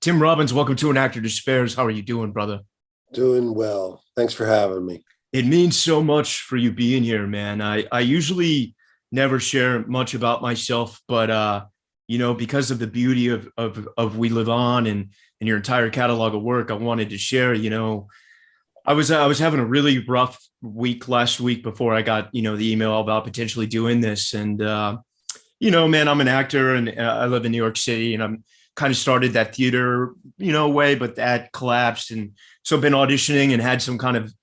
Tim Robbins, welcome to An Actor Despairs. How are you doing, brother? Doing well. Thanks for having me. It means so much for you being here, man. I usually never share much about myself, but because of the beauty of We Live On and your entire catalog of work, I wanted to share. I was having a really rough week last week before I got the email about potentially doing this, and man, I'm an actor and I live in New York City, and I'm kind of started that theater way, but that collapsed, and so I've been auditioning and had some kind of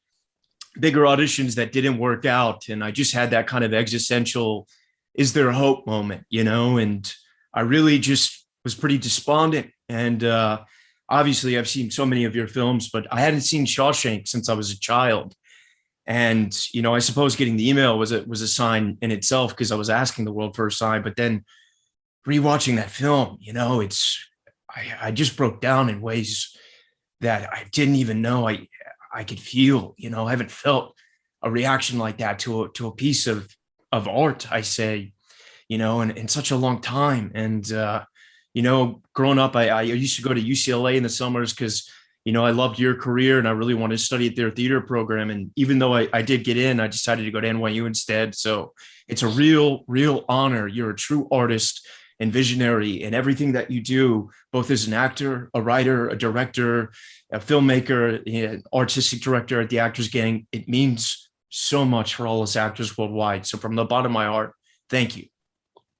bigger auditions that didn't work out, and I just had that kind of existential is there hope moment, and I really just was pretty despondent. And obviously I've seen so many of your films, but I hadn't seen Shawshank since I was a child. And I suppose getting the email was a sign in itself, because I was asking the world for a sign. But then rewatching that film, I just broke down in ways that I didn't even know I could feel. I haven't felt a reaction like that to a piece of art, I say, in such a long time. And growing up, I used to go to UCLA in the summers because I loved your career and I really wanted to study at their theater program. And even though I did get in, I decided to go to NYU instead. So it's a real honor. You're a true artist and visionary, and everything that you do, both as an actor, a writer, a director, a filmmaker, an artistic director at the Actors Gang, it means so much for all us actors worldwide. So from the bottom of my heart, thank you.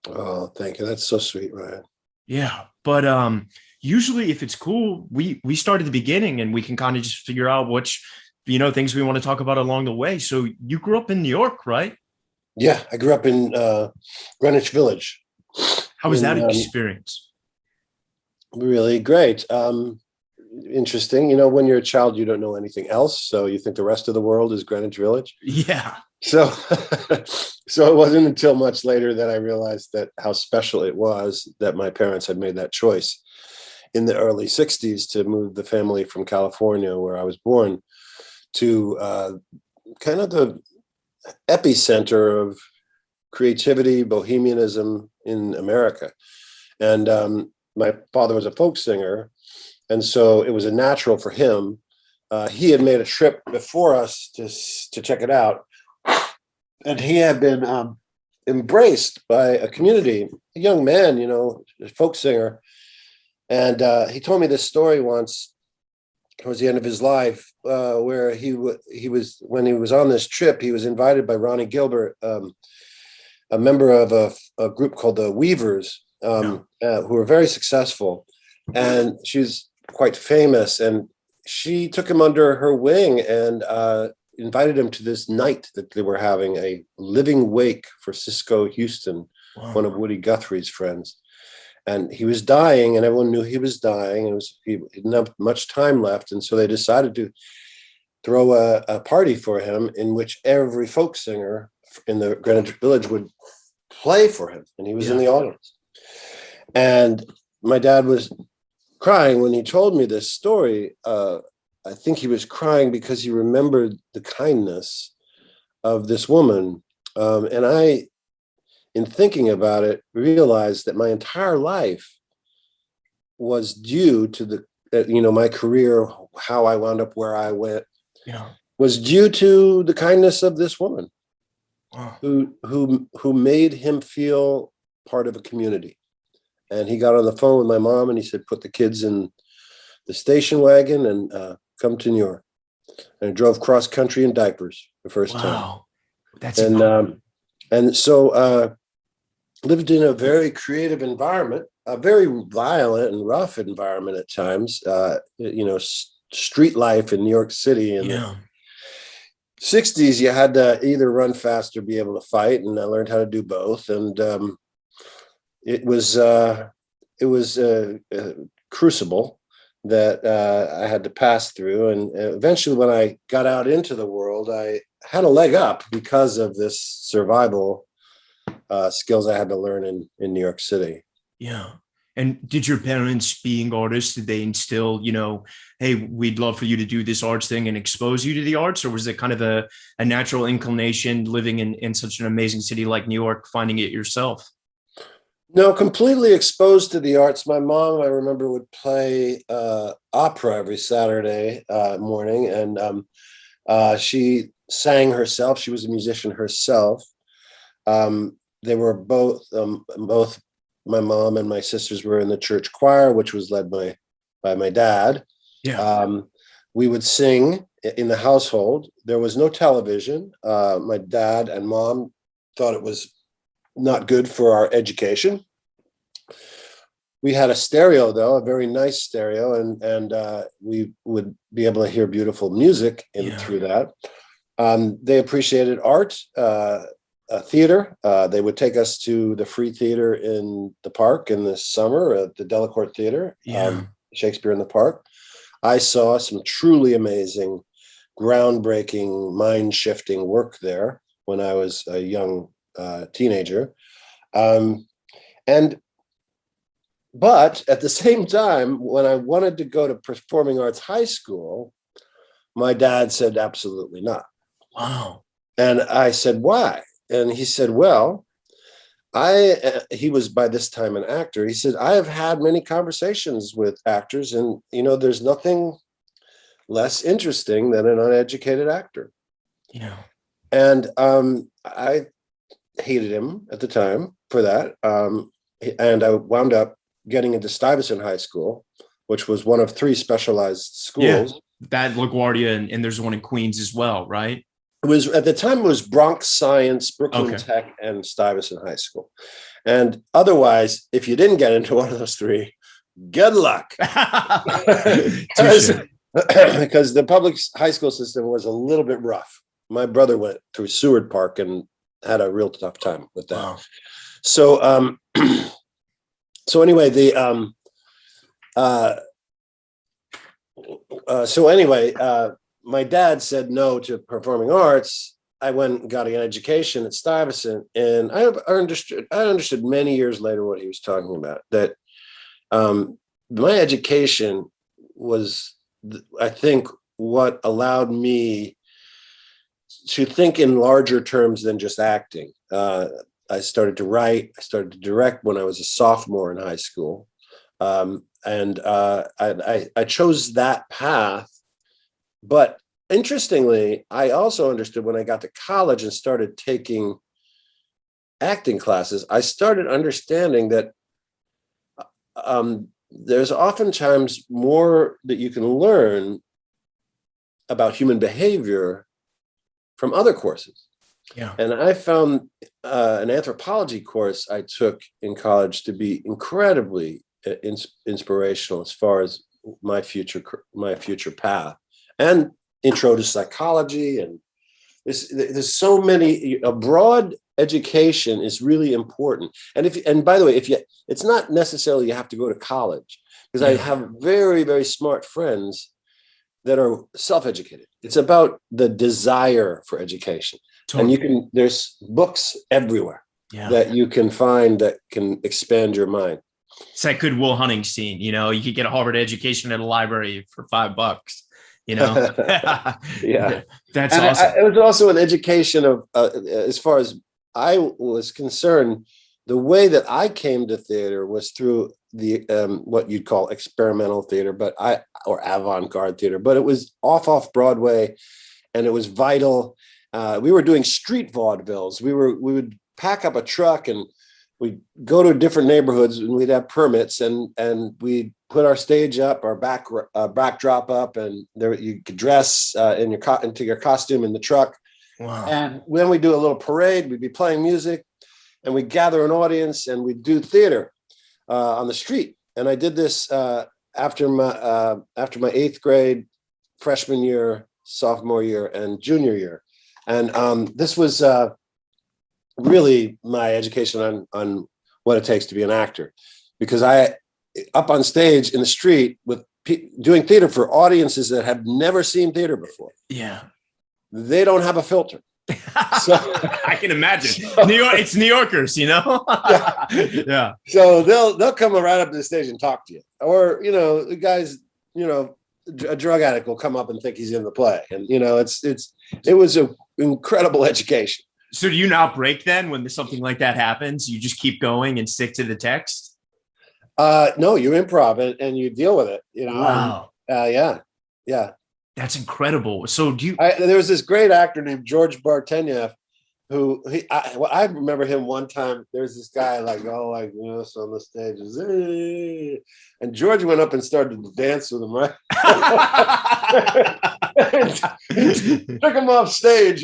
Oh, thank you. That's so sweet, Ryan. Yeah. But usually if it's cool, we start at the beginning and we can kind of just figure out which, things we want to talk about along the way. So you grew up in New York, right? Yeah, I grew up in Greenwich Village. How was that experience? Really great. Interesting. When you're a child, you don't know anything else. So you think the rest of the world is Greenwich Village. Yeah. So, so it wasn't until much later that I realized that how special it was that my parents had made that choice in the early 60s to move the family from California, where I was born, to kind of the epicenter of creativity, bohemianism in America. And my father was a folk singer, and so it was a natural for him. He had made a trip before us to check it out, and he had been embraced by a community, a young man, a folk singer. And he told me this story once towards the end of his life, where he was, when he was on this trip, he was invited by Ronnie Gilbert, a member of a group called the Weavers, who were very successful. And she's quite famous. And she took him under her wing and invited him to this night that they were having, a living wake for Cisco Houston, one of Woody Guthrie's friends. And he was dying, and everyone knew he was dying. He didn't have much time left. And so they decided to throw a party for him in which every folk singer in the Greenwich Village would play for him. And he was in the audience. And my dad was crying when he told me this story. I think he was crying because he remembered the kindness of this woman. And I, in thinking about it, realized that my entire life was due to my career, how I wound up where I went, was due to the kindness of this woman. Wow. who made him feel part of a community. And he got on the phone with my mom and he said, put the kids in the station wagon and come to New York. And I drove cross country in diapers the first time. Wow. That's and so lived in a very creative environment, a very violent and rough environment at times, street life in New York City. In the 60s, you had to either run fast or be able to fight. And I learned how to do both. And it was a crucible that I had to pass through. And eventually when I got out into the world, I had a leg up because of this survival skills I had to learn in New York City. Yeah. And did your parents, being artists, did they instill, hey, we'd love for you to do this arts thing and expose you to the arts? Or was it kind of a natural inclination living in such an amazing city like New York, finding it yourself? No, completely exposed to the arts. My mom, I remember, would play opera every Saturday morning, and she sang herself. She was a musician herself. They were both my mom and my sisters were in the church choir, which was led by my dad. Yeah. We would sing in the household. There was no television. My dad and mom thought it was not good for our education. We had a stereo, though, a very nice stereo, and we would be able to hear beautiful music through that. They appreciated art, theater. They would take us to the free theater in the park in the summer at the Delacorte Theater, Shakespeare in the Park. I saw some truly amazing, groundbreaking, mind-shifting work there when I was a young teenager. But at the same time, when I wanted to go to performing arts high school, my dad said, absolutely not. Wow. And I said, why? And he said, well, he was by this time an actor. He said, I have had many conversations with actors, and, there's nothing less interesting than an uneducated actor. Yeah. And I hated him at the time for that. And I wound up getting into Stuyvesant High School, which was one of 3 specialized schools. Yeah, that LaGuardia, and there's one in Queens as well, right? It was, at the time, it was Bronx Science, Brooklyn Tech, and Stuyvesant High School. And otherwise, if you didn't get into one of those 3, good luck. Because the public high school system was a little bit rough. My brother went through Seward Park and had a real tough time with that. Wow. So, so anyway, my dad said no to performing arts. I went and got an education at Stuyvesant, and I understood many years later what he was talking about. That my education was, I think, what allowed me to think in larger terms than just acting. I started to write, I started to direct when I was a sophomore in high school. And I chose that path. But interestingly, I also understood when I got to college and started taking acting classes, I started understanding that there's oftentimes more that you can learn about human behavior from other courses. Yeah. And I found an anthropology course I took in college to be incredibly inspirational as far as my future path, and intro to psychology. And there's so many. A broad education is really important. And by the way, it's not necessarily you have to go to college, because I have very, very smart friends that are self-educated. It's about the desire for education. Totally. And there's books everywhere that you can find that can expand your mind. It's that good Will Hunting scene, you could get a Harvard education at a library for $5, Yeah. That's awesome. It was also an education of, as far as I was concerned, the way that I came to theater was through the what you'd call experimental theater, or avant-garde theater, but it was off Broadway, and it was vital. We were doing street vaudevilles. We would pack up a truck and we'd go to different neighborhoods, and we'd have permits, and we'd put our stage up, our backdrop up, and there you could dress into your costume in the truck. Wow. And then we do a little parade. We'd be playing music, and we'd gather an audience, and we'd do theater on the street. And I did this after my 8th grade, freshman year, sophomore year, and junior year. And this was really my education on what it takes to be an actor, because I, up on stage in the street with doing theater for audiences that have never seen theater before. Yeah. They don't have a filter. So I can imagine. New York, it's New Yorkers, Yeah. So they'll come right up to the stage and talk to you. Or, the guys, a drug addict will come up and think he's in the play. And, it was an incredible education. So do you not break then when something like that happens? You just keep going and stick to the text? No, you improv and you deal with it, and Wow. yeah, yeah. That's incredible. So do you, There was this great actor named George Bartenieff I remember him one time. There was this guy like this on the stage, and George went up and started to dance with him, right? Took him off stage,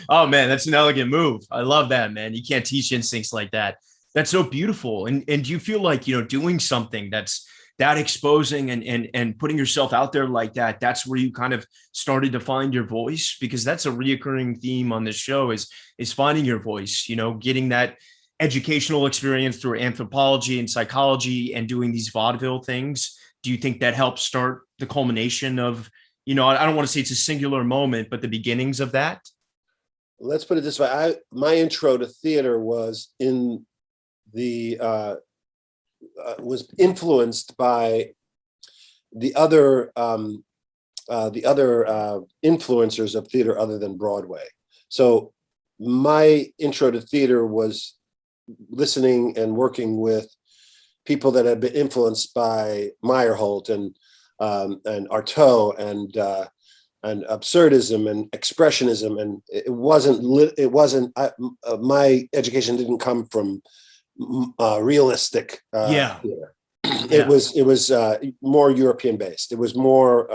oh man, that's an elegant move. I love that, man. You can't teach instincts like that. That's so beautiful. And do you feel like, doing something that's that exposing and putting yourself out there like that, that's where you kind of started to find your voice? Because that's a reoccurring theme on this show is finding your voice, getting that educational experience through anthropology and psychology and doing these vaudeville things. Do you think that helps start the culmination of, I don't want to say it's a singular moment, but the beginnings of that? Let's put it this way. My intro to theater was in the was influenced by the other influencers of theater other than Broadway. So my intro to theater was listening and working with people that had been influenced by Meyerholt and Artaud and absurdism and expressionism, and my education didn't come from realistic theater. It was more European based. It was more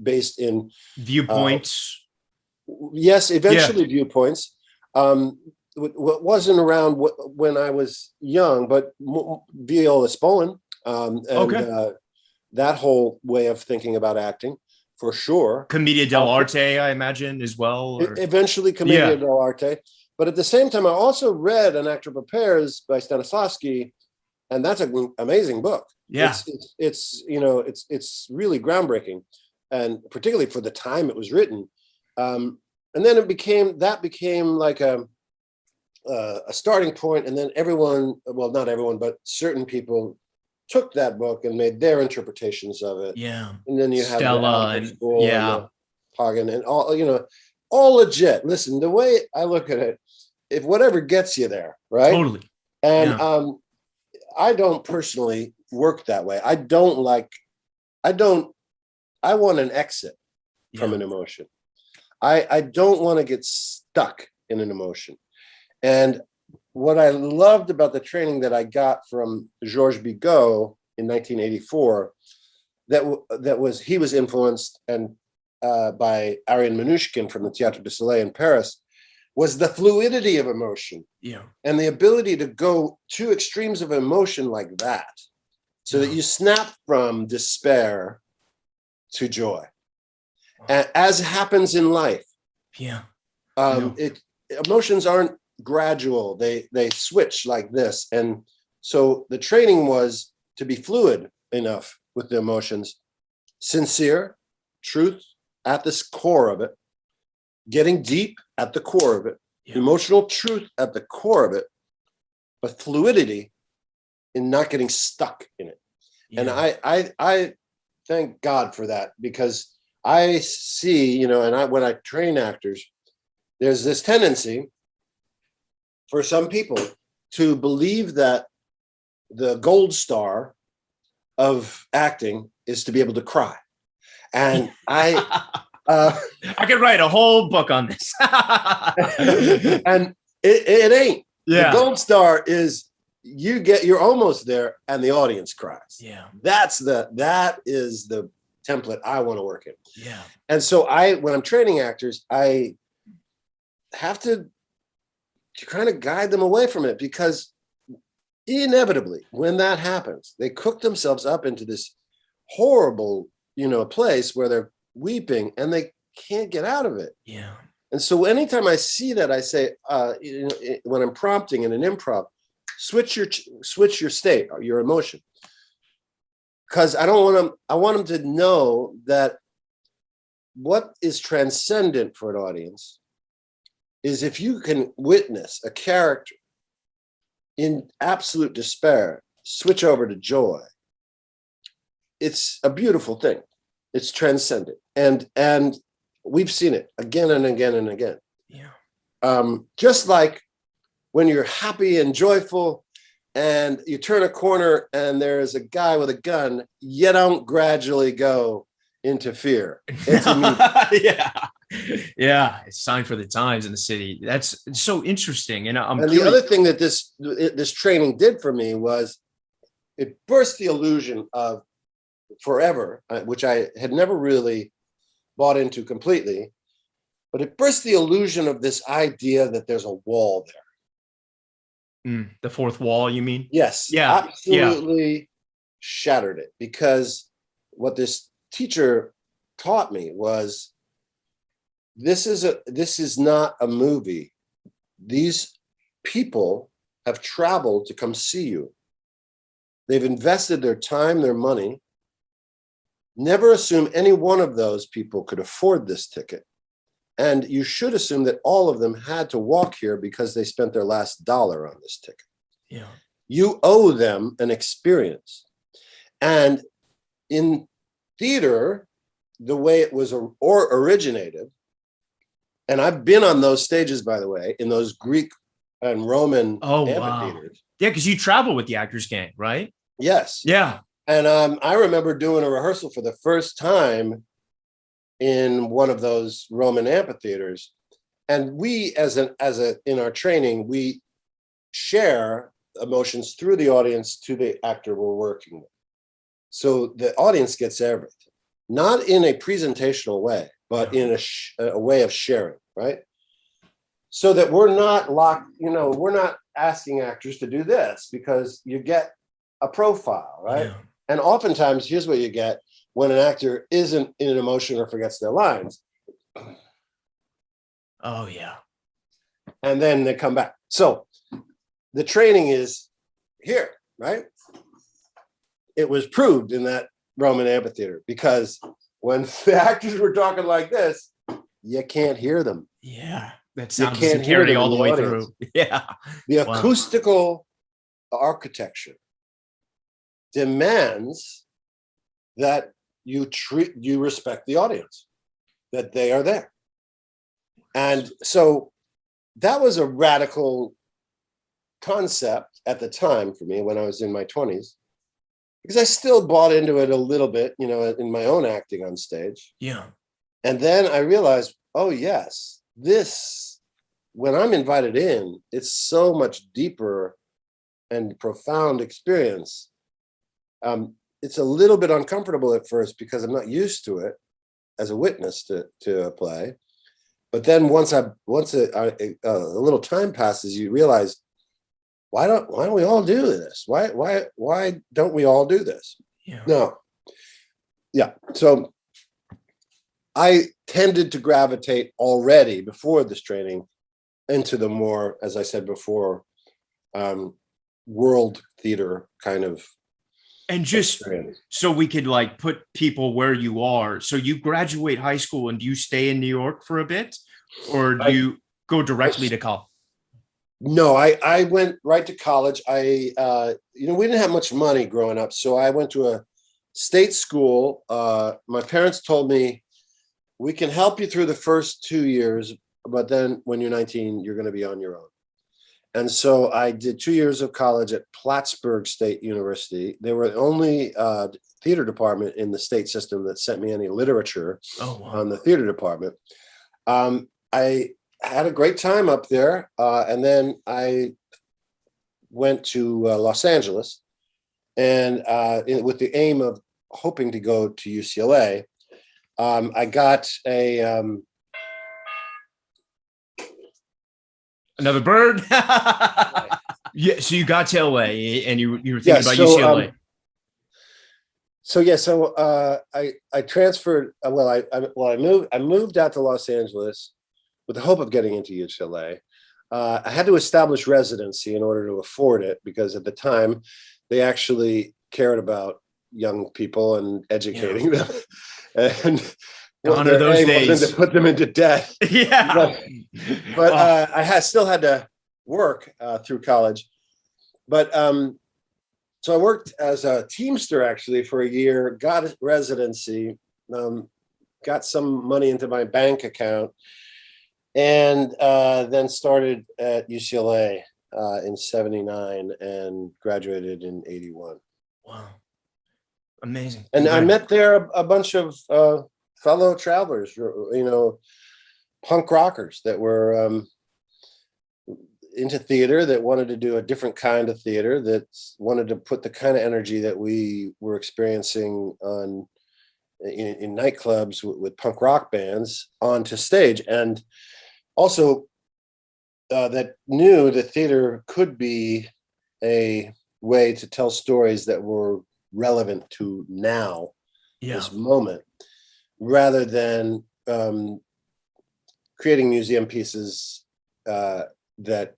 based in viewpoints. Yes, eventually viewpoints. What wasn't around when I was young, but Viola Spolin and that whole way of thinking about acting, for sure. Commedia dell'arte, I imagine, as well. Eventually, Commedia dell'arte. But at the same time, I also read An Actor Prepares by Stanislavski, and that's an amazing book. Yeah, it's really groundbreaking, and particularly for the time it was written. And then it became like a starting point, and then not everyone, but certain people took that book and made their interpretations of it. Yeah, and then you have Stella the School and the Hagen and all legit. Listen, the way I look at it, if whatever gets you there, right? Totally. And I don't personally work that way. I want an exit from an emotion. I don't want to get stuck in an emotion. And what I loved about the training that I got from Georges Bigot in 1984, he was influenced by Ariane Mnouchkin from the Théâtre du Soleil in Paris, was the fluidity of emotion and the ability to go to extremes of emotion like that, so that you snap from despair to joy, as happens in life. Emotions aren't gradual; they switch like this, and so the training was to be fluid enough with the emotions, sincere, truth at the core of it, getting deep at the core of it, emotional truth at the core of it, but fluidity in not getting stuck in it. And I thank God for that, because I see, when I train actors, there's this tendency for some people to believe that the gold star of acting is to be able to cry. And I could write a whole book on this. And it ain't. The gold star is you're almost there and the audience cries. That is the template I want to work in. And so when I'm training actors, I have to kind of guide them away from it, because inevitably when that happens, they cook themselves up into this horrible place where they're weeping and they can't get out of it. And so anytime I see that, I say, when I'm prompting in an improv, switch your state or your emotion, because I want them to know that what is transcendent for an audience is if you can witness a character in absolute despair switch over to joy. It's a beautiful thing. It's transcendent. And we've seen it again and again and again. just like when you're happy and joyful and you turn a corner and there's a guy with a gun, you don't gradually go into fear. It's immediate. Yeah. Yeah. It's sign for the times in the city. That's so interesting. And I'm And the other thing that this training did for me was it burst the illusion of forever, which I had never really bought into completely, but it burst the illusion of this idea that there's a wall there. The fourth wall, you mean? Yes, Yeah. absolutely shattered it, because what this teacher taught me was this is not a movie. These people have traveled to come see you. They've invested their time, their money. Never assume any one of those people could afford this ticket. And you should assume that all of them had to walk here because they spent their last dollar on this ticket. Yeah. You owe them an experience. And in theater, the way it was originated, and I've been on those stages, by the way, in those Greek and Roman amphitheaters. Wow. Yeah, because you travel with the Actors Gang, right? Yes. Yeah. And I remember doing a rehearsal for the first time in one of those Roman amphitheaters. And we, in our training, we share emotions through the audience to the actor we're working with. So the audience gets everything, not in a presentational way, but in a way of sharing, right? So that we're not locked, we're not asking actors to do this, because you get a profile, right? Yeah. And oftentimes, here's what you get when an actor isn't in an emotion or forgets their lines. Oh, yeah. And then they come back. So the training is here, right? It was proved in that Roman amphitheater, because when the actors were talking like this, you can't hear them. Yeah. That sound can't doesn't carry hear all the way audience. through. Yeah. The acoustical architecture demands that you respect the audience, that they are there. And so that was a radical concept at the time for me when I was in my 20s, because I still bought into it a little bit, in my own acting on stage. Yeah. And then I realized, oh yes, when I'm invited in, it's so much deeper and profound experience. It's a little bit uncomfortable at first because I'm not used to it as a witness to a play. But then once a little time passes, you realize, why don't we all do this? Why don't we all do this? Yeah. No. Yeah. So I tended to gravitate already before this training into the more, as I said before, world theater kind of. And just experience. So we could put people where you are. So you graduate high school and do you stay in New York for a bit, or do you go directly to college? No, I went right to college. We didn't have much money growing up, so I went to a state school. My parents told me, we can help you through the first 2 years, but then when you're 19, you're going to be on your own. And so I did 2 years of college at Plattsburgh State University. They were the only theater department in the state system that sent me any literature on the theater department. I had a great time up there. And then I went to Los Angeles, and with the aim of hoping to go to UCLA. I got another bird. Yeah. So you got to LA and you were thinking about UCLA. I transferred. I moved out to Los Angeles with the hope of getting into UCLA. I had to establish residency in order to afford it, because at the time they actually cared about young people and educating them. And honor those days wasn't to put them into debt. Yeah. But I still had to work through college. But so I worked as a teamster actually for a year, got a residency, got some money into my bank account. and then started at UCLA in '79 and graduated in '81. Wow. Amazing. And I met there a bunch of fellow travelers, punk rockers that were into theater, that wanted to do a different kind of theater, that wanted to put the kind of energy that we were experiencing in nightclubs with punk rock bands onto stage. And also that knew that theater could be a way to tell stories that were relevant to now, this moment, rather than creating museum pieces that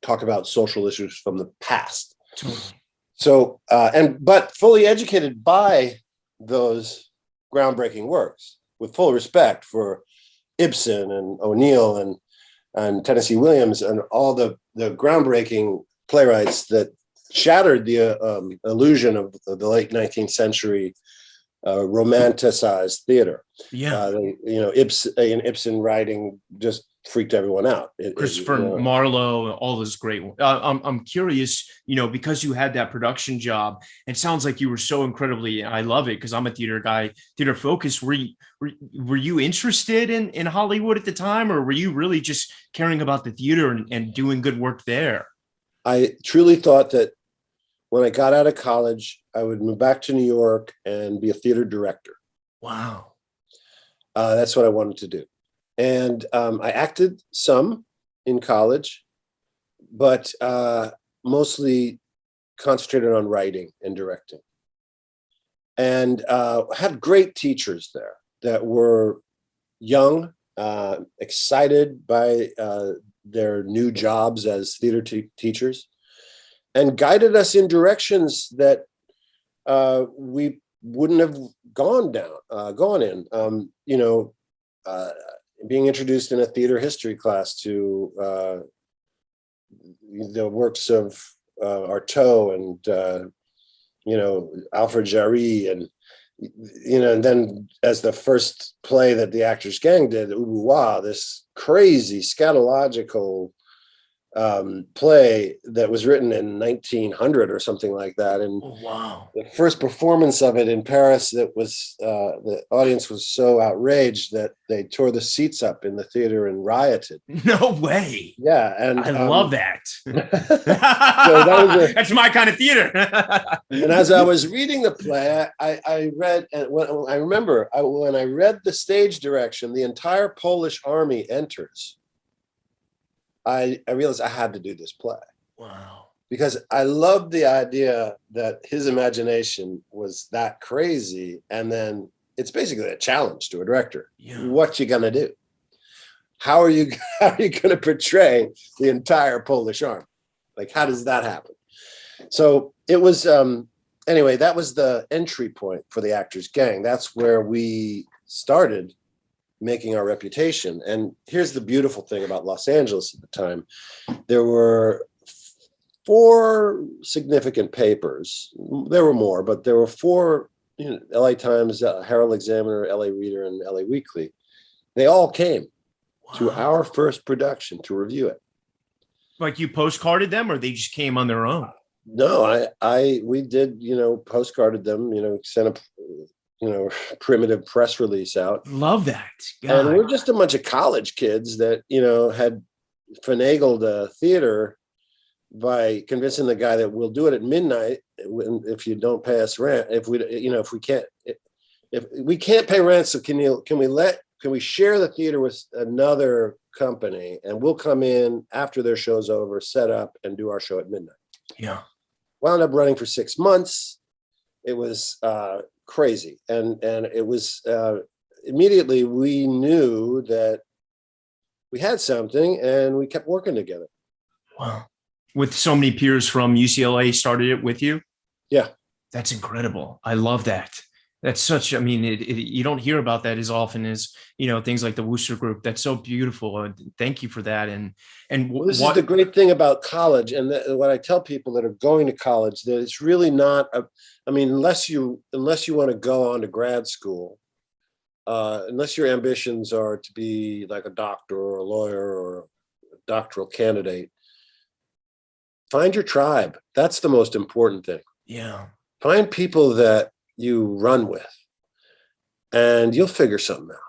talk about social issues from the past. Totally. So, but fully educated by those groundbreaking works, with full respect for Ibsen and O'Neill and Tennessee Williams and all the groundbreaking playwrights that shattered the illusion of the late 19th century romanticized theater. Ibsen writing just freaked everyone out. Christopher Marlowe, all those great ones. I'm curious, because you had that production job, it sounds like you were so incredibly, I love it because I'm a theater guy, theater focused. Were you interested in Hollywood at the time, or were you really just caring about the theater and doing good work there? I truly thought that when I got out of college, I would move back to New York and be a theater director. Wow. That's what I wanted to do. And I acted some in college, but mostly concentrated on writing and directing. And had great teachers there that were young, excited by their new jobs as theater teachers, and guided us in directions that we wouldn't have gone in. Being introduced in a theater history class to the works of Artaud and Alfred Jarry, and then as the first play that the Actors Gang did, Ubuwa, this crazy scatological play that was written in 1900 or something like that. And the first performance of it in Paris, that was the audience was so outraged that they tore the seats up in the theater and rioted. No way. Yeah, and I love that. So that that's my kind of theater. And as I was reading the play, I read, and I remember when I read the stage direction, the entire Polish army enters. I realized I had to do this play. Wow. Because I loved the idea that his imagination was that crazy. And then it's basically a challenge to a director. Yeah. What you gonna do? How are you going to portray the entire Polish army? Like, how does that happen? So it was, anyway, that was the entry point for the Actors Gang. That's where we started making our reputation. And here's the beautiful thing about Los Angeles at the time. There were 4 significant papers. There were more, but there were 4, LA Times, Herald Examiner, LA Reader, and LA Weekly. They all came to our first production to review it. Like, you postcarded them, or they just came on their own? No, we did, postcarded them, sent a, primitive press release out. Love that. God. And we're just a bunch of college kids that, had finagled a theater by convincing the guy that we'll do it at midnight if you don't pay us rent. If we can't pay rent, so can we share the theater with another company, and we'll come in after their show's over, set up, and do our show at midnight. Yeah. Wound up running for 6 months. It was crazy. And it was immediately we knew that we had something, and we kept working together. Wow. With so many peers from UCLA started it with you? Yeah. That's incredible. I love that. That's such, you don't hear about that as often as, things like the Wooster Group. That's so beautiful. Thank you for that. And this is the great thing about college. And what I tell people that are going to college, that it's really not, unless you want to go on to grad school, unless your ambitions are to be like a doctor or a lawyer or a doctoral candidate, find your tribe. That's the most important thing. Yeah. Find people that you run with, and you'll figure something out.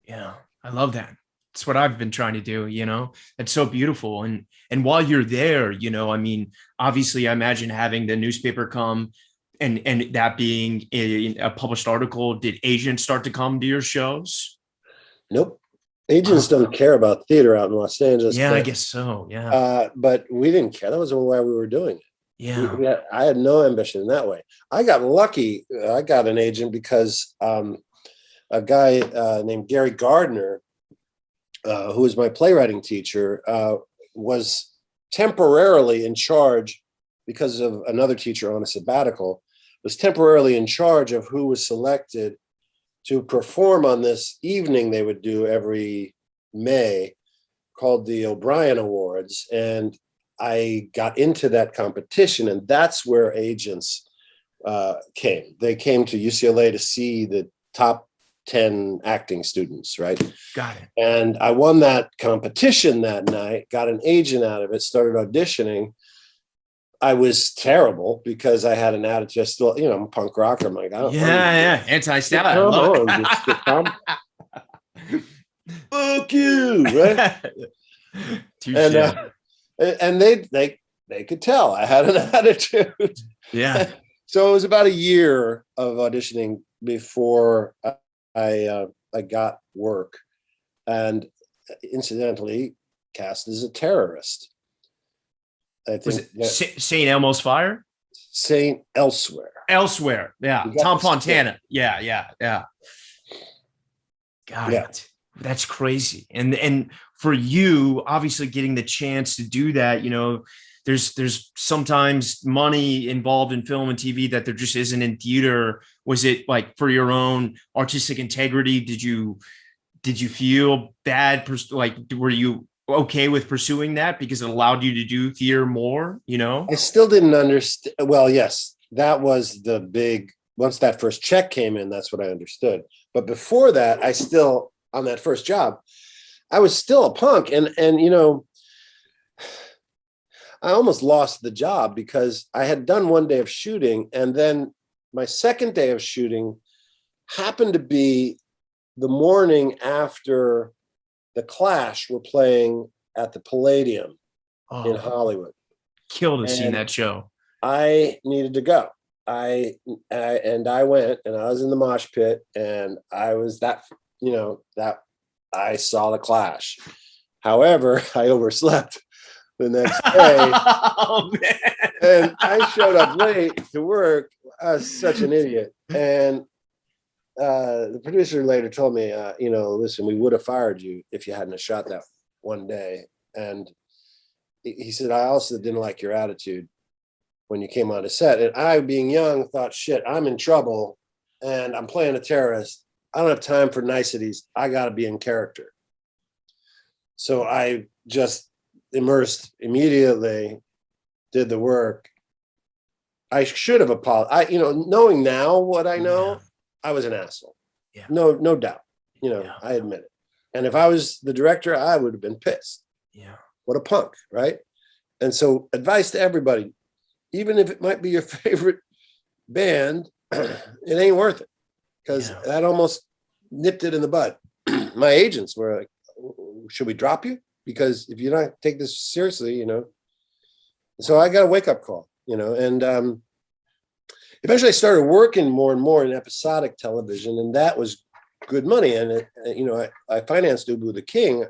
Yeah. I love that. It's what I've been trying to do, you know. It's so beautiful. And while you're there, you know, I mean, obviously I imagine having the newspaper come and that being a published article, did agents start to come to your shows? Nope. Agents don't care about theater out in Los Angeles. Yeah, I guess so. Yeah. But we didn't care. That was why we were doing it. Yeah. I had no ambition in that way. I got lucky. I got an agent because a guy named Gary Gardner, who was my playwriting teacher, was temporarily in charge because of another teacher on a sabbatical, was temporarily in charge of who was selected to perform on this evening they would do every May called the O'Brien Awards. And I got into that competition, and that's where agents came. They came to UCLA to see the top 10 acting students, right? Got it. And I won that competition that night, got an agent out of it, started auditioning. I was terrible because I had an attitude. Still, you know, I'm a punk rocker. I'm like, I don't. Yeah. Anti-style. Come on, fuck you, right? And they could tell I had an attitude. Yeah. So it was about a year of auditioning before I got work, and incidentally, cast as a terrorist. I think St. Elmo's Fire? St. Elsewhere. Yeah. Tom Fontana. Yeah. Got it. That's crazy. And for you, obviously getting the chance to do that, you know, there's sometimes money involved in film and TV that there just isn't in theater. Was it like for your own artistic integrity? Did you feel bad? Like, were you okay with pursuing that because it allowed you to do theater more, you know? I still didn't understand. Well, yes, that was the big, once that first check came in, that's what I understood. But before that, I still, on that first job, I was still a punk. And you know, I almost lost the job because I had done one day of shooting, and then my second day of shooting happened to be the morning after the Clash were playing at the Palladium in Hollywood. Killed to see that show. I needed to go. I went, and I was in the mosh pit, and I was that, you know, that I saw the Clash. However, I overslept the next day. Oh, man. And I showed up late to work. I was such an idiot. And the producer later told me, you know, listen, we would have fired you if you hadn't have shot that one day. And he said, I also didn't like your attitude when you came on a set. And I, being young, thought, shit, I'm in trouble and I'm playing a terrorist. I don't have time for niceties. I got to be in character. So I just immersed immediately, did the work. I should have apologized. You know, knowing now what I know, I was an asshole. Yeah. No doubt. You know, I admit it. And if I was the director, I would have been pissed. Yeah. What a punk, right? And so advice to everybody, even if it might be your favorite band, it ain't worth it. Because that almost nipped it in the bud. My agents were like, should we drop you? Because if you don't take this seriously, you know. So I got a wake-up call, you know, and eventually I started working more and more in episodic television, and that was good money. And, you know, I financed Ubu the King,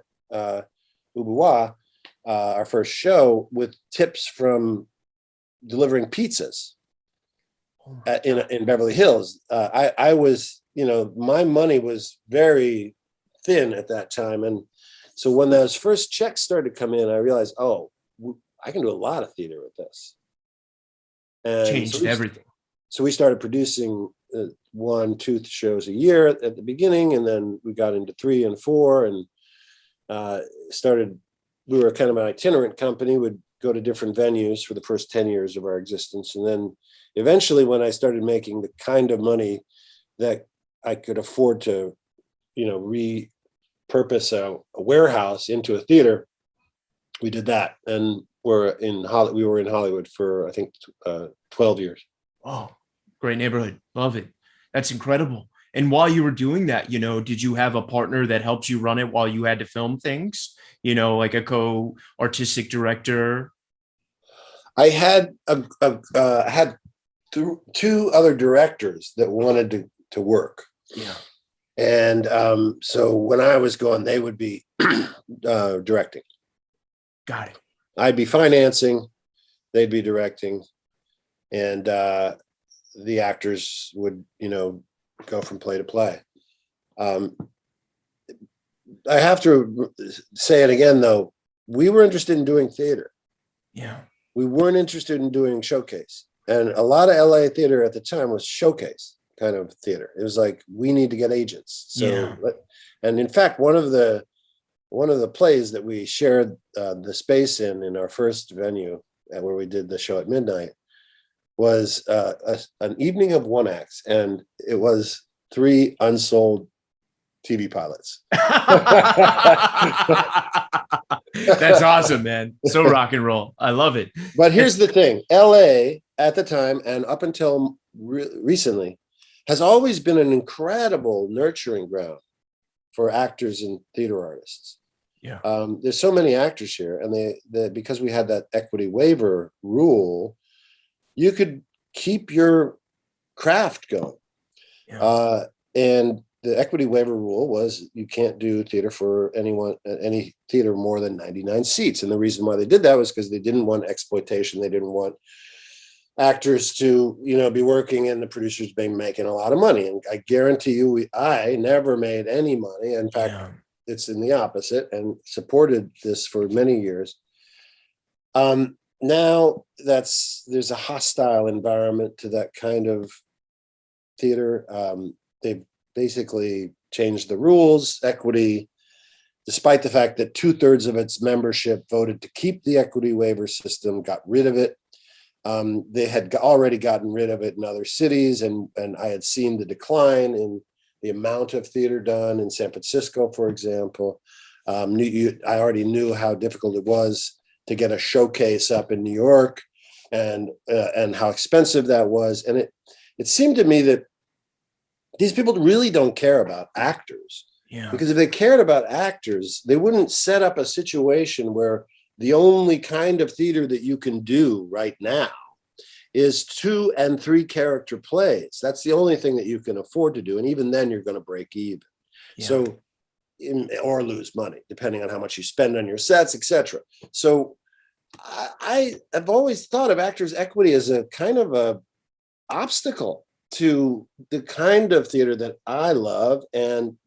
Ubuwa, our first show, with tips from delivering pizzas in Beverly Hills. I was, you know, my money was very thin at that time. And so when those first checks started to come in, I realized, oh, I can do a lot of theater with this. And changed everything. So we started producing 1-2 shows a year at the beginning, and then we got into 3 and 4, and we were kind of an itinerant company, would go to different venues for the first 10 years of our existence. And then eventually when I started making the kind of money that I could afford to repurpose a warehouse into a theater, we did that, and we were in Hollywood for I think 12 years. Oh, great neighborhood. Love it. That's incredible. And while you were doing that, did you have a partner that helped you run it while you had to film things? Like a co-artistic director? I had two other directors that wanted to work. Yeah. And so when I was gone, they would be directing. Got it. I'd be financing, they'd be directing, and the actors would, go from play to play. I have to say it again, though. We were interested in doing theater. Yeah. We weren't interested in doing showcase. And a lot of LA theater at the time was showcase kind of theater. It was like, we need to get agents. So, yeah. And in fact, one of the plays that we shared the space in our first venue where we did the show at midnight was an evening of one acts, and it was 3 unsold TV pilots. That's awesome, man. So rock and roll. I love it. But here's the thing. LA at the time and up until recently has always been an incredible nurturing ground for actors and theater artists. Yeah. There's so many actors here, and they because we had that equity waiver rule, you could keep your craft going. Yeah. And the equity waiver rule was you can't do theater for any theater more than 99 seats. And the reason why they did that was because they didn't want exploitation. They didn't want actors to, be working and the producers be making a lot of money. And I guarantee you, I never made any money. In fact, it's in the opposite, and supported this for many years. Now there's a hostile environment to that kind of theater. They've basically changed the rules. Equity, despite the fact that 2/3 of its membership voted to keep the equity waiver system, got rid of it. They had already gotten rid of it in other cities, and I had seen the decline in the amount of theater done in San Francisco, for example. I already knew how difficult it was to get a showcase up in New York, and how expensive that was. And it seemed to me that these people really don't care about actors. Yeah. Because if they cared about actors, they wouldn't set up a situation where the only kind of theater that you can do right now is 2 and 3 character plays. That's the only thing that you can afford to do. And even then you're going to break even. Yeah. So, or lose money, depending on how much you spend on your sets, etc. So I have always thought of actors' equity as a kind of a obstacle to the kind of theater that I love and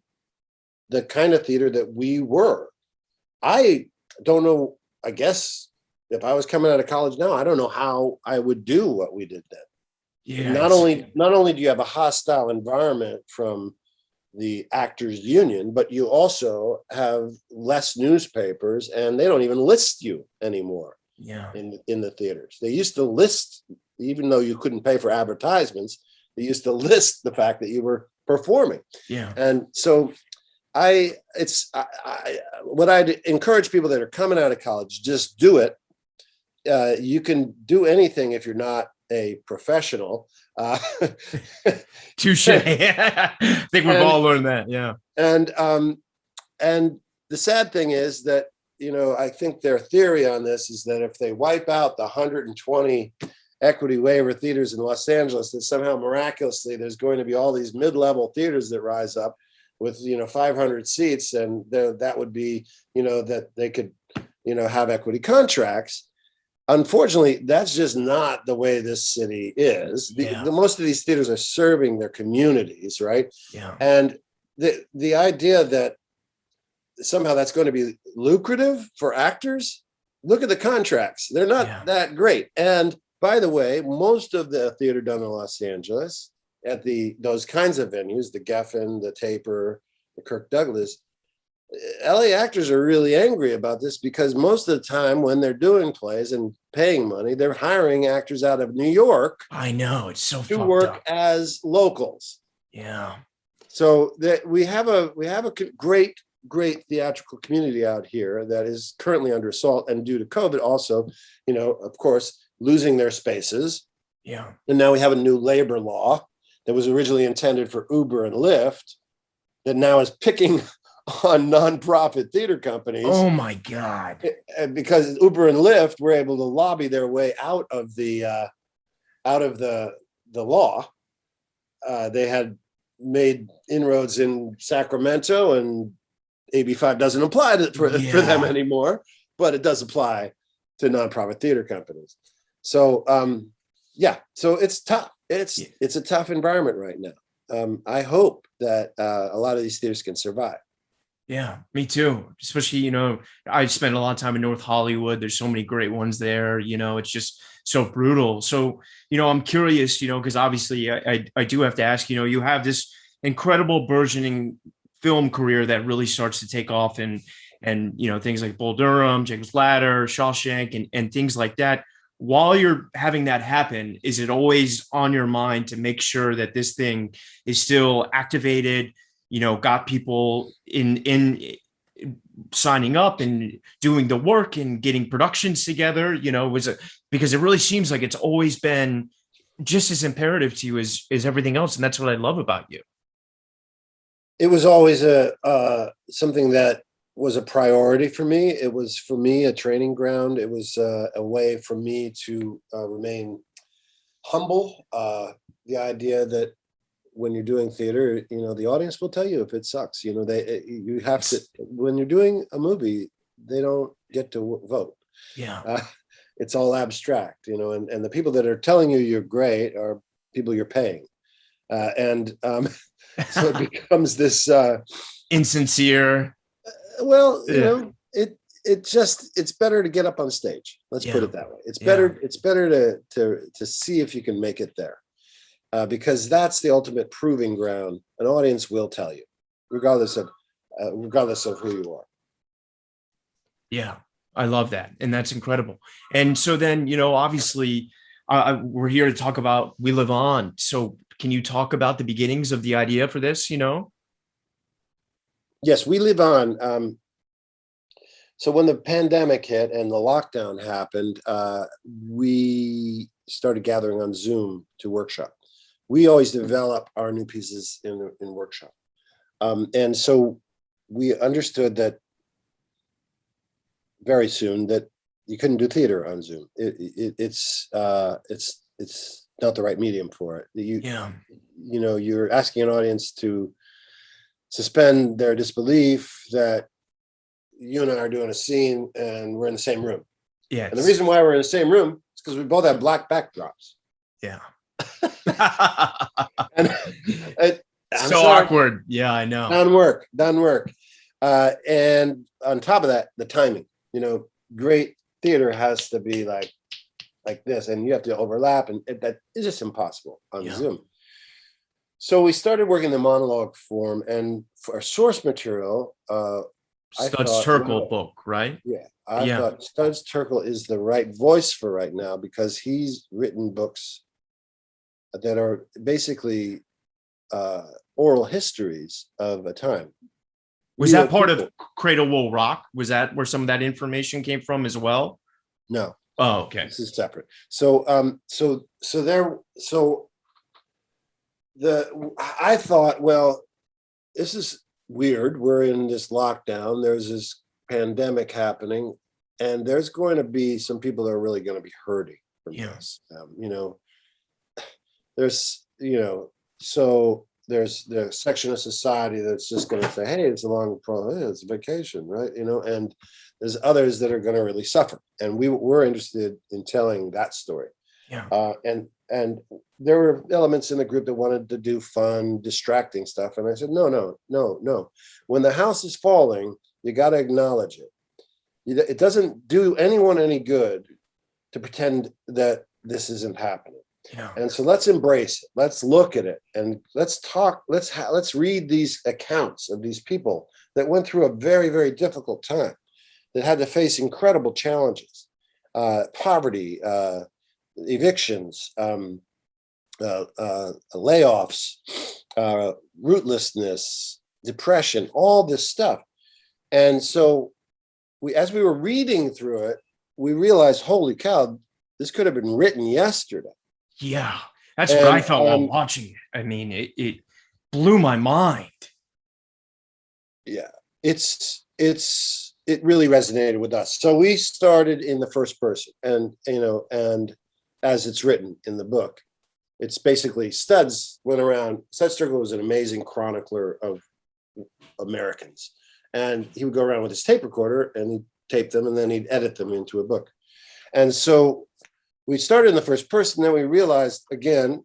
the kind of theater that we were. I don't know, I guess if I was coming out of college now, I don't know how I would do what we did then. Yeah. Not only do you have a hostile environment from the actors union, but you also have less newspapers, and they don't even list you anymore. Yeah. In the theaters. They used to list, even though you couldn't pay for advertisements, they used to list the fact that you were performing. Yeah. And so what I'd encourage people that are coming out of college, just do it. You can do anything if you're not a professional. Touche. I think we've all learned that. Yeah. And the sad thing is that, I think their theory on this is that if they wipe out the 120 equity waiver theaters in Los Angeles, that somehow miraculously there's going to be all these mid-level theaters that rise up with 500 seats, and that would be that they could have equity contracts. Unfortunately, that's just not the way this city is. Most of these theaters are serving their communities, right? Yeah. And the idea that somehow that's going to be lucrative for actors, look at the contracts. They're not that great. And by the way, most of the theater done in Los Angeles at those kinds of venues, the Geffen, the Taper, the Kirk Douglas, LA actors are really angry about this, because most of the time when they're doing plays and paying money, they're hiring actors out of New York. I know, it's so to work up as locals. Yeah. So that we have a great theatrical community out here that is currently under assault, and due to COVID also, of course, losing their spaces. Yeah. And now we have a new labor law that was originally intended for Uber and Lyft that now is picking on nonprofit theater companies. Oh my God. Because Uber and Lyft were able to lobby their way out of the law. They had made inroads in Sacramento, and AB5 doesn't apply for them anymore, but it does apply to nonprofit theater companies. So so it's tough. It's a tough environment right now. I hope that a lot of these theaters can survive. Yeah, me too. Especially, I spent a lot of time in North Hollywood. There's so many great ones there. It's just so brutal. So, I'm curious, because obviously I do have to ask, you have this incredible burgeoning film career that really starts to take off, and things like Bull Durham, Jacob's Ladder, Shawshank, and things like that. While you're having that happen, is it always on your mind to make sure that this thing is still activated, got people in signing up and doing the work and getting productions together, because it really seems like it's always been just as imperative to you as everything else. And that's what I love about you. It was always something that was a priority for me. It was, for me, a training ground. It was a way for me to remain humble. The idea that when you're doing theater, the audience will tell you if it sucks. You have to, when you're doing a movie, they don't get to vote. Yeah. It's all abstract, and the people that are telling you you're great are people you're paying. So it becomes this insincere. Well, it's better to get up on stage. Let's put it that way. It's better to see if you can make it there. Because that's the ultimate proving ground. An audience will tell you, regardless of who you are. Yeah, I love that, and that's incredible. And so then, obviously, we're here to talk about We Live On. So, can you talk about the beginnings of the idea for this? Yes, We Live On. So when the pandemic hit and the lockdown happened, we started gathering on Zoom to workshop. We always develop our new pieces in workshop. And so we understood that very soon that you couldn't do theater on Zoom. It's not the right medium for it. You're asking an audience to suspend their disbelief that you and I are doing a scene and we're in the same room. Yeah. And the reason why we're in the same room is because we both have black backdrops. Yeah. And awkward. Yeah, I know. Done work. And on top of that, the timing. Great theater has to be like this, and you have to overlap, and that is just impossible on Zoom. So we started working the monologue form, and for our source material, Stud's Terkel book, right? Yeah, I thought Stud's Terkel is the right voice for right now, because he's written books that are basically oral histories of a time. Was that part of Cradle Will Rock? Was that where some of that information came from as well? No. Oh, okay. This is separate. I thought, well, this is weird. We're in this lockdown. There's this pandemic happening, and there's going to be some people that are really going to be hurting from this. There's the section of society that's just going to say, hey, it's a long problem, it's a vacation, right? And there's others that are going to really suffer, and we're interested in telling that story. And there were elements in the group that wanted to do fun, distracting stuff, and I said, no. When the house is falling, you got to acknowledge it. It doesn't do anyone any good to pretend that this isn't happening. And so let's embrace it. Let's look at it, and let's talk. Let's read these accounts of these people that went through a very, very difficult time, that had to face incredible challenges, poverty, evictions, layoffs, rootlessness, depression, all this stuff. And so as we were reading through it, we realized, holy cow, this could have been written yesterday. Yeah, that's what I felt while watching it. I mean, it blew my mind. Yeah, it really resonated with us. So we started in the first person, and as it's written in the book, it's basically Studs went around. Studs Terkel was an amazing chronicler of Americans, and he would go around with his tape recorder and he'd tape them, and then he'd edit them into a book. And so we started in the first person. Then we realized, again,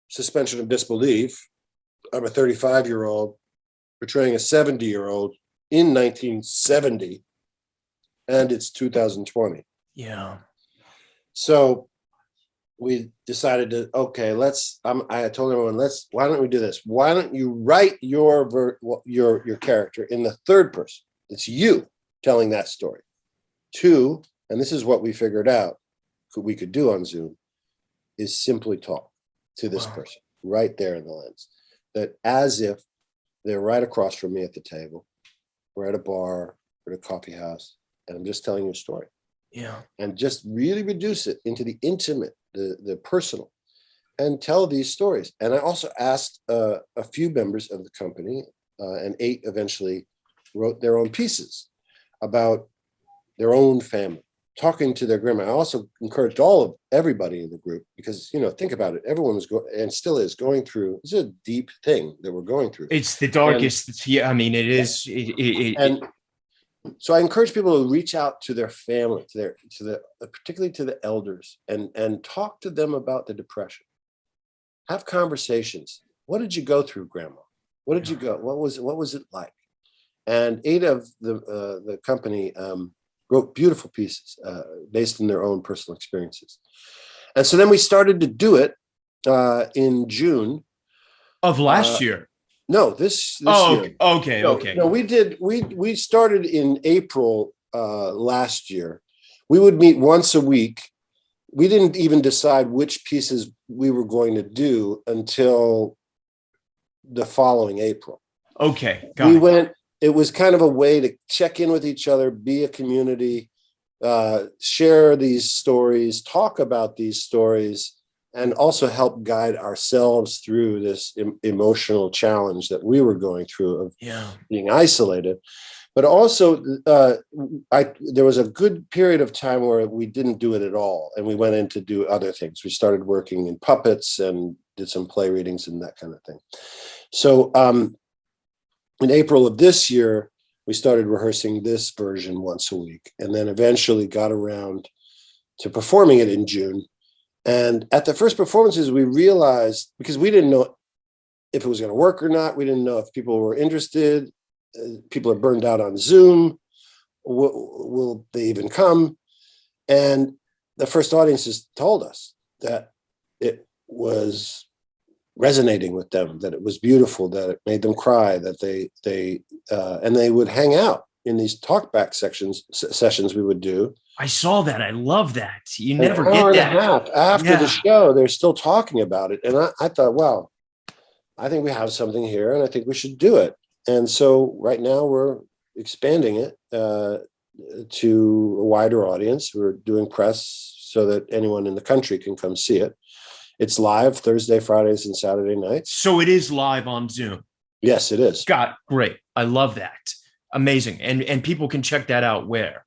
suspension of disbelief. I'm a 35-year-old portraying a 70-year-old in 1970, and it's 2020. Yeah. So we decided to, okay, I told everyone, why don't we do this? Why don't you write your character in the third person? It's you telling that story. 2, and this is what we figured out we could do on Zoom, is simply talk to this person right there in the lens, that as if they're right across from me at the table. We're at a bar, or at a coffee house, and I'm just telling you a story. Yeah. And just really reduce it into the intimate, the personal, and tell these stories. And I also asked a few members of the company, and 8 eventually wrote their own pieces about their own family, talking to their grandma. I also encouraged everybody in the group, because, think about it. Everyone was and still is going through, it's a deep thing that we're going through. It's the darkest. Yeah. I mean, it is. And so I encourage people to reach out to their family, particularly to the elders, and talk to them about the depression. Have conversations. What did you go through, Grandma? What did you go? What was it like? And 8 of the company wrote beautiful pieces based on their own personal experiences. And so then we started to do it in June of last year. No, this year. Okay. No, we started in April last year. We would meet once a week. We didn't even decide which pieces we were going to do until the following April. Okay. It was kind of a way to check in with each other, be a community, share these stories, talk about these stories, and also help guide ourselves through this emotional challenge that we were going through of being isolated. But also, there was a good period of time where we didn't do it at all, and we went in to do other things. We started working in puppets and did some play readings and that kind of thing. So in April of this year, we started rehearsing this version once a week, and then eventually got around to performing it in June. And at the first performances, we realized, because we didn't know if it was going to work or not, we didn't know if people were interested. People are burned out on Zoom. Will they even come? And the first audiences told us that it was resonating with them, that it was beautiful, that it made them cry, that they would hang out in these talkback sessions we would do. I saw that. I love that. You never get that. An hour and a half after the show, they're still talking about it. And I thought, wow, I think we have something here, and I think we should do it. And so right now we're expanding it to a wider audience. We're doing press so that anyone in the country can come see it. It's live Thursday, Fridays, and Saturday nights. So it is live on Zoom. Yes, it is. Great. I love that. Amazing. And people can check that out where?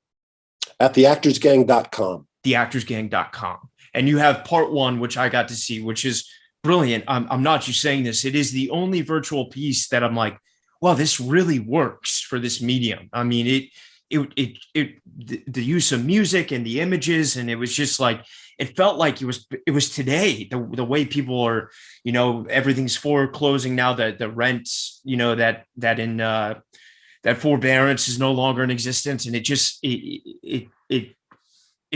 At theactorsgang.com. Theactorsgang.com. And you have part 1, which I got to see, which is brilliant. I'm not just saying this. It is the only virtual piece that I'm like, wow, this really works for this medium. I mean, the use of music and the images, and it was just like, it felt like it was today, the way people are, everything's foreclosing now, that the rents, that forbearance is no longer in existence. And it just, it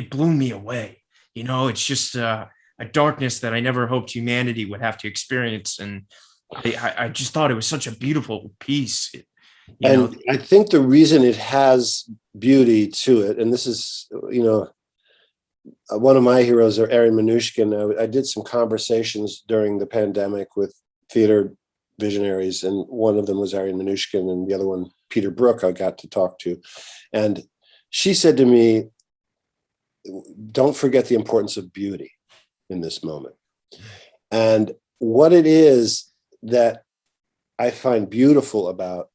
blew me away. It's just a darkness that I never hoped humanity would have to experience. And I just thought it was such a beautiful piece. I think the reason it has beauty to it, and this is, one of my heroes, are Ari Mnuchin. I did some conversations during the pandemic with theater visionaries, and one of them was Ariane Minushkin, and the other one, Peter Brook, I got to talk to. And she said to me, don't forget the importance of beauty in this moment. And what it is that I find beautiful about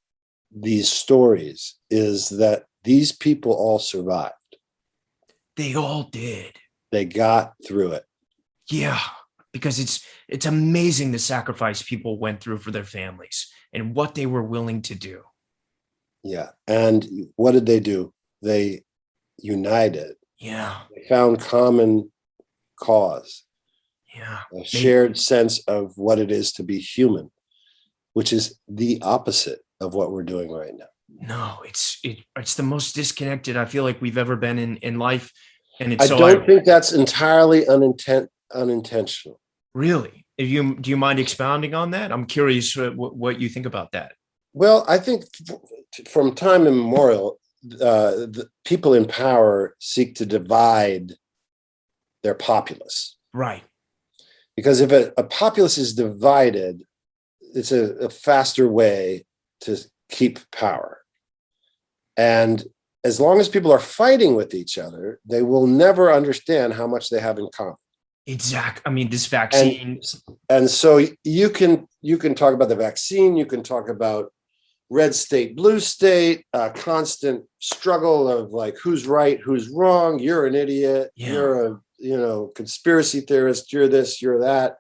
these stories is that these people all survived. They all did. They got through it. Yeah, because it's amazing the sacrifice people went through for their families and what they were willing to do. Yeah. And what did they do? They united. Yeah. They found common cause. Yeah. A shared sense of what it is to be human, which is the opposite of what we're doing right now. No, it's the most disconnected I feel like we've ever been in life. And it's I don't think that's entirely unintentional. Really? Do you mind expounding on that? I'm curious what you think about that. Well, I think from time immemorial, the people in power seek to divide their populace. Right. Because if a populace is divided, it's a faster way to keep power. And as long as people are fighting with each other, they will never understand how much they have in common. Exactly. I mean, this vaccine. And so you can talk about the vaccine, you can talk about red state, blue state, a constant struggle of like, who's right, who's wrong, you're an idiot, you're a conspiracy theorist, you're this, you're that.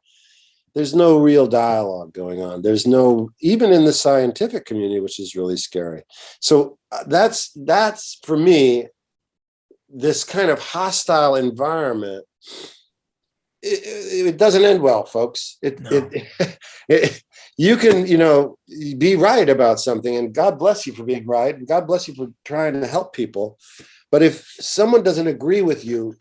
There's no real dialogue going on. There's no, even in the scientific community, which is really scary. So that's for me, this kind of hostile environment. It doesn't end well, folks. You can, be right about something, and God bless you for being right, and God bless you for trying to help people. But if someone doesn't agree with you,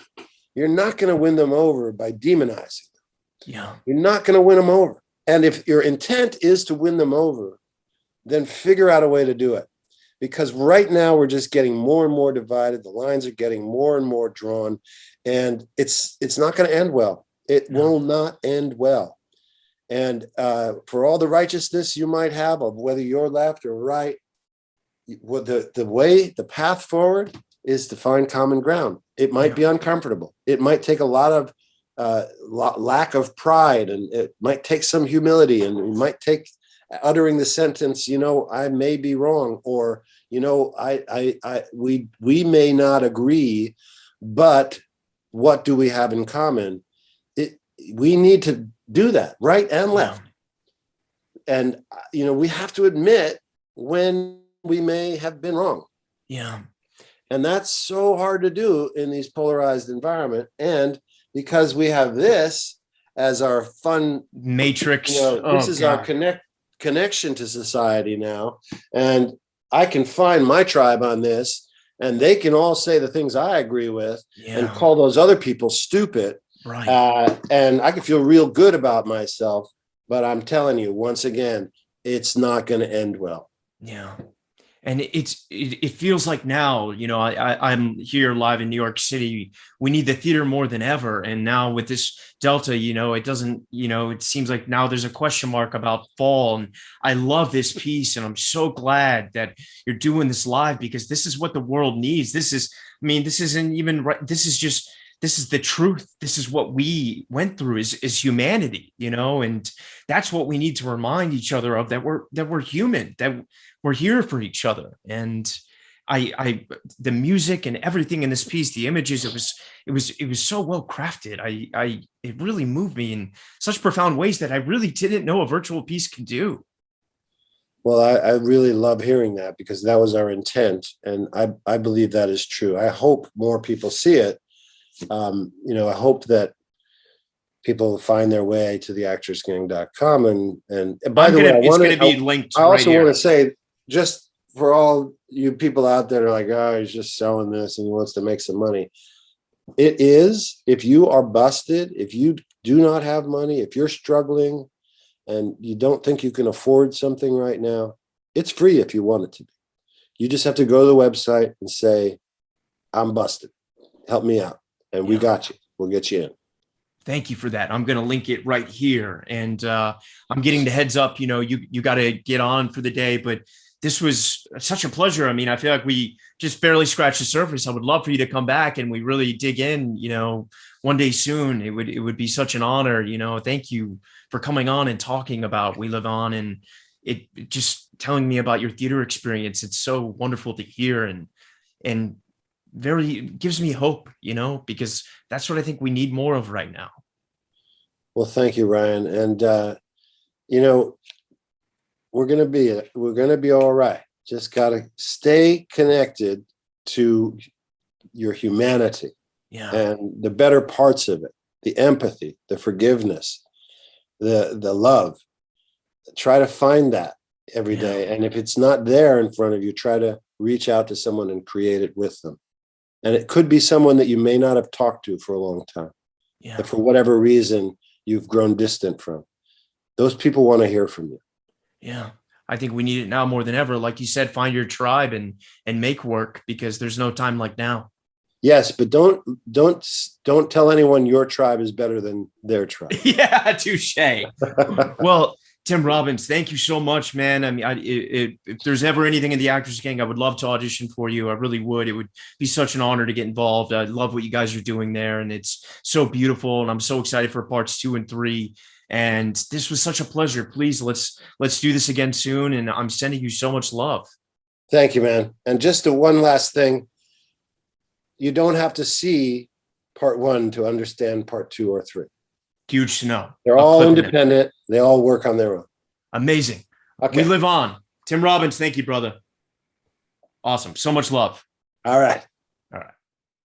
you're not going to win them over by demonizing them. Yeah. You're not going to win them over. And if your intent is to win them over, then figure out a way to do it. Because right now we're just getting more and more divided. The lines are getting more and more drawn, and it's not going to end well. It will not end well. And for all the righteousness you might have of whether you're left or right, the path forward is to find common ground. It might be uncomfortable. It might take a lot of lack of pride, and it might take some humility, and it might take uttering the sentence, I may be wrong, or we may not agree, but what do we have in common? We need to do that, right and left. And we have to admit when we may have been wrong. Yeah. And that's so hard to do in these polarized environment. And because we have this as our fun matrix, this is our connection to society now. And I can find my tribe on this, and they can all say the things I agree with and call those other people stupid. Right. And I can feel real good about myself, but I'm telling you, once again, it's not going to end well. Yeah. And it feels like now, I'm here live in New York City. We need the theater more than ever. And now with this Delta, it doesn't, it seems like now there's a question mark about fall. And I love this piece. And I'm so glad that you're doing this live, because this is what the world needs. This isn't even right. This is the truth. This is what we went through is humanity, and that's what we need to remind each other of, that we're human, that we're here for each other. And the music and everything in this piece, the images, it was so well crafted. It really moved me in such profound ways that I really didn't know a virtual piece could do. Well, I really love hearing that, because that was our intent. And I believe that is true. I hope more people see it. I hope that people find their way to theactorsgang.com. And by the way, it's going to be linked. I also want to say, just for all you people out there are like, oh, he's just selling this and he wants to make some money. It is, if you are busted, if you do not have money, if you're struggling and you don't think you can afford something right now, it's free if you want it to be. You just have to go to the website and say, I'm busted. Help me out. And we got you. We'll get you in. Thank you for that. I'm going to link it right here. And I'm getting the heads up, you got to get on for the day, but this was such a pleasure. I mean, I feel like we just barely scratched the surface. I would love for you to come back and we really dig in, one day soon. It would be such an honor, thank you for coming on and talking about We Live On, and it just telling me about your theater experience. It's so wonderful to hear, and very gives me hope, because that's what I think we need more of right now. Well, thank you, Ryan. And you know, we're gonna be all right. Just gotta stay connected to your humanity Yeah. and the better parts of it, the empathy, the forgiveness, the love. Try to find that every day. And if it's not there in front of you, try to reach out to someone and create it with them. And it could be someone that you may not have talked to for a long time, Yeah. that for whatever reason you've grown distant from. Those people want to hear from you. Yeah. I think we need it now more than ever. Like you said, find your tribe and make work, because there's no time like now. Yes, but don't tell anyone your tribe is better than their tribe. Yeah, touche. Well, Tim Robbins, thank you so much, man. I mean, if there's ever anything in the Actors Gang, I would love to audition for you. I really would. It would be such an honor to get involved. I love what you guys are doing there, and it's so beautiful. And I'm so excited for parts 2 and 3. And this was such a pleasure. Please, let's do this again soon. And I'm sending you so much love. Thank you, man. And just one last thing. You don't have to see part 1 to understand part 2 or 3. Huge to know. They're all independent. They all work on their own. Amazing. Okay. We Live On. Tim Robbins, thank you, brother. Awesome. So much love. All right.